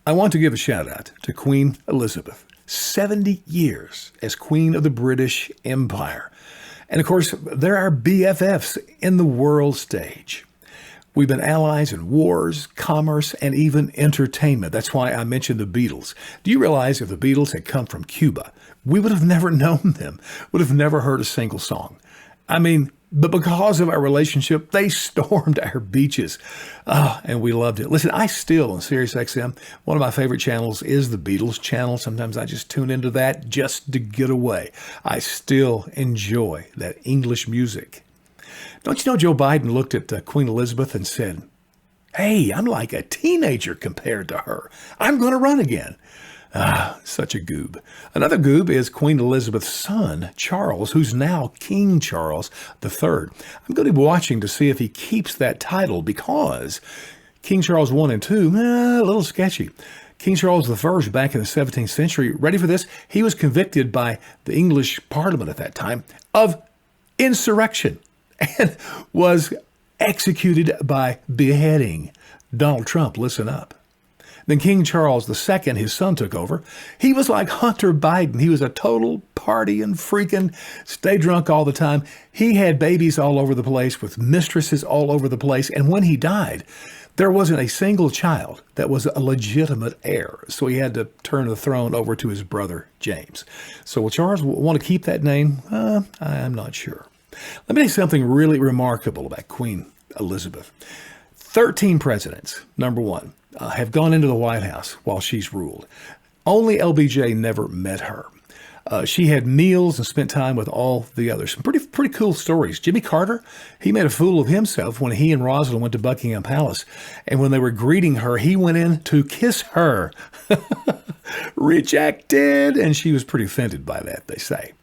I want to give a shout out to Queen Elizabeth. 70 years as Queen of the British Empire. And of course, they're our BFFs in the world stage. We've been allies in wars, commerce, and even entertainment. That's why I mentioned the Beatles. Do you realize if the Beatles had come from Cuba, we would have never known them, would have never heard a single song? I mean, but because of our relationship, they stormed our beaches. And we loved it. Listen, I still, on SiriusXM, one of my favorite channels is the Beatles channel. Sometimes I just tune into that just to get away. I still enjoy that English music. Don't you know Joe Biden looked at Queen Elizabeth and said, "Hey, I'm like a teenager compared to her. I'm going to run again." Such a goob. Another goob is Queen Elizabeth's son, Charles, who's now King Charles III. I'm going to be watching to see if he keeps that title because King Charles I and II, a little sketchy. King Charles I, back in the 17th century, ready for this? He was convicted by the English Parliament at that time of insurrection and was executed by beheading. Donald Trump, listen up. Then King Charles II, his son, took over. He was like Hunter Biden. He was a total party and freaking stay drunk all the time. He had babies all over the place with mistresses all over the place. And when he died, there wasn't a single child that was a legitimate heir. So he had to turn the throne over to his brother, James. So will Charles want to keep that name? I'm not sure. Let me tell you something really remarkable about Queen Elizabeth. 13 presidents, number one, have gone into the White House while she's ruled. Only LBJ never met her. She had meals and spent time with all the others. Some pretty cool stories. Jimmy Carter, he made a fool of himself when he and Rosalind went to Buckingham Palace. And when they were greeting her, he went in to kiss her. Rejected. And she was pretty offended by that, they say.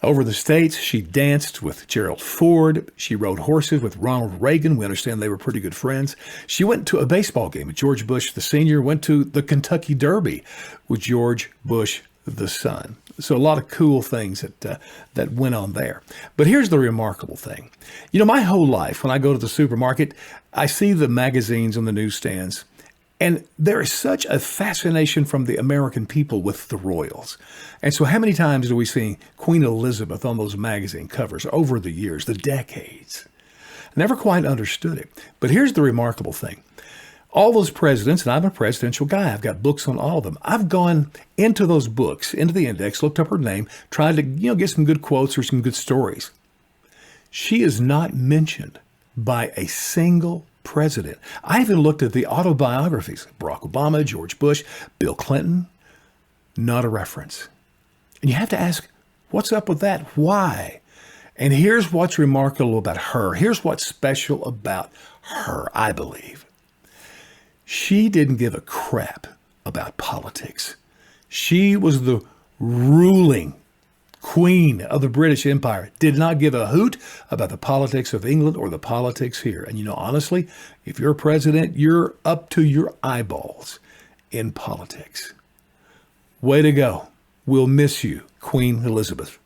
Over the states, she danced with Gerald Ford. She rode horses with Ronald Reagan. We understand they were pretty good friends. She went to a baseball game with George Bush the senior, went to the Kentucky Derby with George Bush the son. So a lot of cool things that went on there. But here's the remarkable thing. You know, my whole life, when I go to the supermarket, I see the magazines on the newsstands. And there is such a fascination from the American people with the royals. And so how many times do we see Queen Elizabeth on those magazine covers over the years, the decades? Never quite understood it. But here's the remarkable thing. All those presidents, and I'm a presidential guy, I've got books on all of them. I've gone into those books, into the index, looked up her name, tried to get some good quotes or some good stories. She is not mentioned by a single president. I even looked at the autobiographies. Barack Obama, George Bush, Bill Clinton. Not a reference. And you have to ask, what's up with that? Why? And here's what's remarkable about her. Here's what's special about her, I believe. She didn't give a crap about politics. She was the ruling Queen of the British Empire, did not give a hoot about the politics of England or the politics here. And honestly, if you're a president, you're up to your eyeballs in politics. Way to go. We'll miss you, Queen Elizabeth.